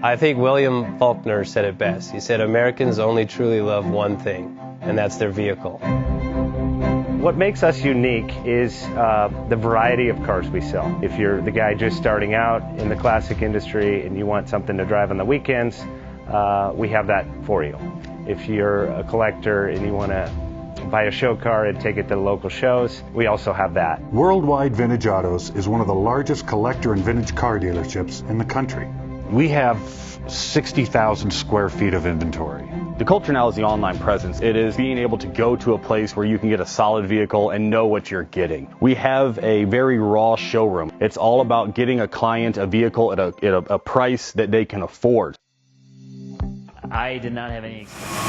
I think William Faulkner said it best. He said, Americans only truly love one thing, and that's their vehicle. What makes us unique is the variety of cars we sell. If you're the guy just starting out in the classic industry and you want something to drive on the weekends, we have that for you. If you're a collector and you want to buy a show car and take it to the local shows, we also have that. Worldwide Vintage Autos is one of the largest collector and vintage car dealerships in the country. We have 60,000 square feet of inventory. The culture now is the online presence. It is being able to go to a place where you can get a solid vehicle and know what you're getting. We have a very raw showroom. It's all about getting a client a vehicle at a price that they can afford. I did not have any experience.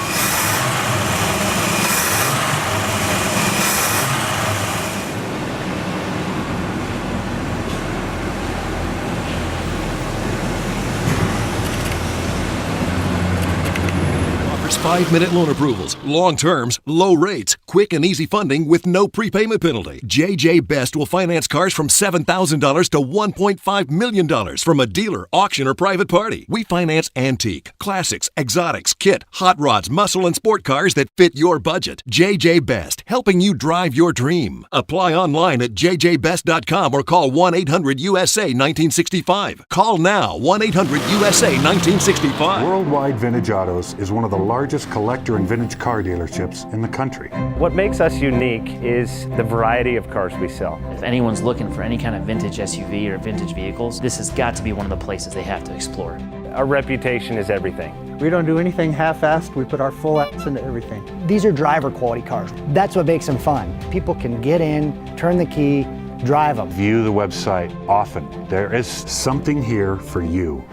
Offers 5-minute loan approvals, long terms, low rates, quick and easy funding with no prepayment penalty. JJ Best will finance cars from $7,000 to $1.5 million from a dealer, auction, or private party. We finance antique, classics, exotics, kit, hot rods, muscle, and sport cars that fit your budget. JJ Best, helping you drive your dream. Apply online at jjbest.com or call 1-800-USA-1965. Call now, 1-800-USA-1965. Worldwide Vintage Autos is one of the largest collector and vintage car dealerships in the country. What makes us unique is the variety of cars we sell. If anyone's looking for any kind of vintage SUV or vintage vehicles, this has got to be one of the places they have to explore. Our reputation is everything. We don't do anything half-assed. We put our full ass into everything. These are driver quality cars. That's what makes them fun. People can get in, turn the key, drive them. View the website often. There is Something here for you.